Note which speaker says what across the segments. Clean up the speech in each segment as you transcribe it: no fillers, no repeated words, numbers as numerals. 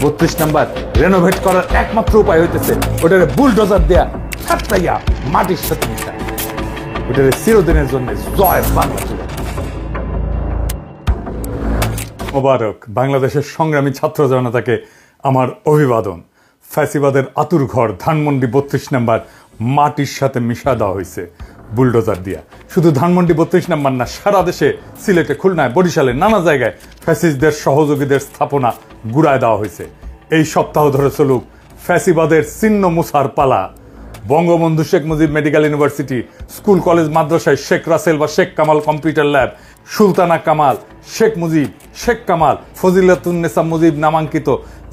Speaker 1: 32 number renovate করার একমাত্র উপায় হইতেছে ওটারে বুলডোজার দেয়া ছাত্রাইয়া মাটির সাথে মিশায় ওটারে চিরদিনের জন্য জয় বাংলা। মোবারক বাংলাদেশের সংগ্রামী ছাত্র জনতাকে আমার অভিবাদন। ফ্যাসিবাদের আতুর ঘর ধানমন্ডি 32 নাম্বার মাটির সাথে মিশা দেওয়া হয়েছে বুলডোজার দিয়া। শুধু ধানমন্ডি 32 নাম্বার না, সারা দেশে সিলেটে, খুলনায়, বরিশালে নানা জায়গায় ফ্যাসিস্টদের সহযোগীদের স্থাপনা গুড়ায় দেওয়া হয়েছে। এই সপ্তাহ ধরে চলুক ফ্যাসিবাদের চিহ্ন মুছার পালা। Bangabandhu Sheikh Mujib medical university, school college মাদ্রাসায় শেখ রাসেল বা শেখ কামাল কম্পিউটার ল্যাব, সুলতানা কামাল, শেখ মুজিব, শেখ কামাল, ফজিলাতুন্নেসা মুজিব নামাঙ্কিত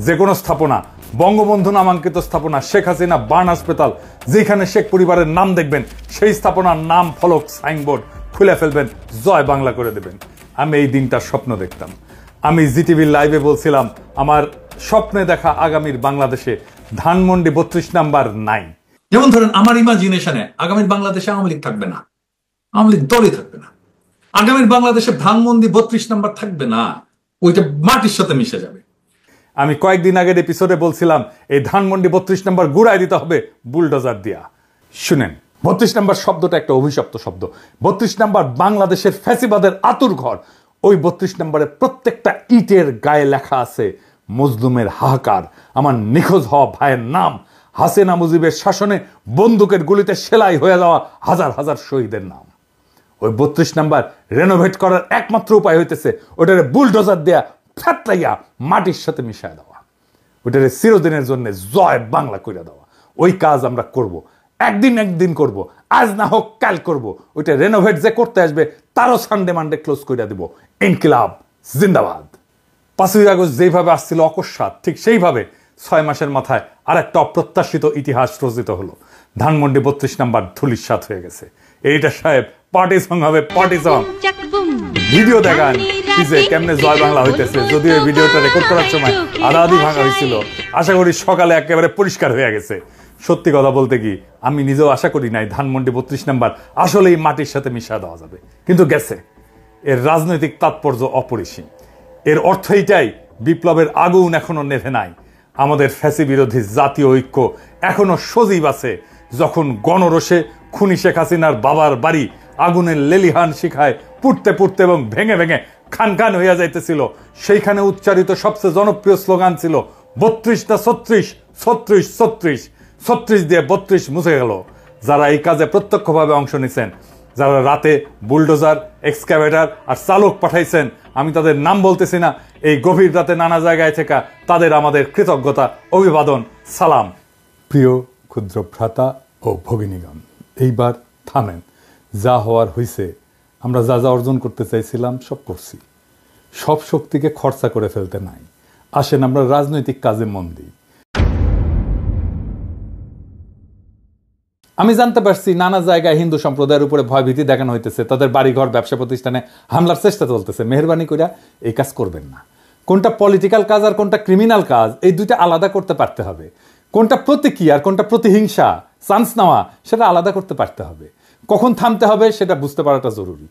Speaker 1: যে কোনো স্থাপনা, বঙ্গবন্ধু নামাঙ্কিত স্থাপনা, শেখ হাসিনা বার্ন হাসপাতাল, যেখানে শেখ পরিবারের নাম দেখবেন সেই স্থাপনার নাম ফলক সাইনবোর্ড খুলে ফেলবেন, জয় বাংলা করে দেবেন। আমি এই দিনটার স্বপ্ন দেখতাম। আমি জিটিভির লাইভে বলছিলাম আমার স্বপ্নে দেখা আগামীর বাংলাদেশে ধানমন্ডি 32 নাম্বার নাই।
Speaker 2: যেমন ধরেন আমার ইমাজিনেশনে আগামীর বাংলাদেশে আওয়ামী লীগ থাকবে না, আওয়ামী লীগ দলই থাকবে না। আগামীর বাংলাদেশে ধানমন্ডি 32 নাম্বার থাকবে না, ওইটা মাটির সাথে মিশে যাবে।
Speaker 1: আমি কয়েকদিন আগের এপিসোডে বলছিলাম এই ধানমন্ডি 32 নাম্বার গুড়ায় দিতে হবে বুলডোজার দিয়া। শুনেন, 32 নাম্বার শব্দটা একটা অভিশপ্ত শব্দ। 32 নাম্বার বাংলাদেশের ফ্যাসিবাদের আতুর ঘর। ওই 32 নাম্বারের প্রত্যেকটা ইটের গায়ে লেখা আছে মজলুমের হাহাকার, আমার নিখোঁজ হওয়া ভাইয়ের নাম, হাসিনা মুজিবের শাসনে বন্দুকের গুলিতে সেলাই হয়ে যাওয়া হাজার হাজার শহীদের নাম। ওই 32 নাম্বার রেনোভেট করার একমাত্র উপায় হইতেছে ওটারে বুলডোজার দেয়া ফ্যাতলাইয়া মাটির সাথে মিশায় দেওয়া, ওটারে চিরদিনের জন্য জয় বাংলা করে দেওয়া। ওই কাজ আমরা করব, একদিন করব, আজ না হোক কাল করব। ওইটা রেনোভেট যে করতে আসবে তারও সানডে মানডে ক্লোজ করে দিব। ইনকিলাব জিন্দাবাদ। 5ই আগস্ট যেইভাবে আসছিল অকস্মাৎ, ঠিক সেইভাবে 6 মাসের মাথায় আর একটা অপ্রত্যাশিত ইতিহাস রচিত হলো। ধানমন্ডি 32 নাম্বার ধুলিস্যাৎ হয়ে গেছে। এইটা সাহেব পার্টি সং হবে, পার্টি সং। ভিডিও দেখান যে কেমনে জয় বাংলা হইতেছে। যদিও এই ভিডিওটা রেকর্ড করার সময় আধা ভাঙা হয়েছিল, আশা করি সকালে একেবারে পরিষ্কার হয়ে গেছে। সত্যি কথা বলতে কি, আমি নিজেও আশা করি নাই ধানমন্ডি 32 নাম্বার আসলেই মাটির সাথে মিশা দেওয়া যাবে, কিন্তু গেছে। এর রাজনৈতিক তাৎপর্য অপরিসীম। এর অর্থ এইটাই, বিপ্লবের আগুন এখনো নেভে নাই। আমাদের ফ্যাসি বিরোধী জাতীয় ঐক্য এখনো সজীব আছে। যখন গণরোষে খুনি শেখ হাসিনার বাবার বাড়ি আগুনের লেলিহান শিখায় পুড়তে পুড়তে এবং ভেঙে ভেঙে খান খান হইয়া যাইতেছিল, সেইখানে উচ্চারিত সবচেয়ে জনপ্রিয় স্লোগান ছিল 32 না 36, 36, 36, 36 দিয়ে 32 মুছে গেল। যারা এই কাজে প্রত্যক্ষভাবে অংশ নিছেন, যারা রাতে বুলডোজার, এক্সকাভেটর আর চালক পাঠাইছেন, আমি তাদের নাম বলতেছি না, এই গভীর রাতে নানা জায়গায় থেকে তাদের আমাদের কৃতজ্ঞতা, অভিবাদন, সালাম। প্রিয় ক্ষুদ্র ভ্রাতা ও ভগিনীগণ, এইবার থামেন। যা হওয়ার হইছে, আমরা যা যা অর্জন করতে চাইছিলাম সব করছি। সব শক্তিকে খরচা করে ফেলতে নাই। আসেন আমরা রাজনৈতিক কাজে মন দিই। আমি জানতে পারছি নানা জায়গায় হিন্দু সম্প্রদায়ের উপরে ভয়ভীতি দেখানো হইতেছে, তাদের বাড়িঘর, ব্যবসা প্রতিষ্ঠানে হামলার চেষ্টা চলতেছে। মেহরবানি করে এই কাজ করবেন না। কোনটা পলিটিক্যাল কাজ আর কোনটা ক্রিমিনাল কাজ, এই দুইটা আলাদা করতে পারতে হবে। কোনটা প্রতীকী আর কোনটা প্রতিহিংসা, চান্স নেওয়া, সেটা আলাদা করতে পারতে হবে। কখন থামতে হবে সেটা বুঝতে পারাটা জরুরি।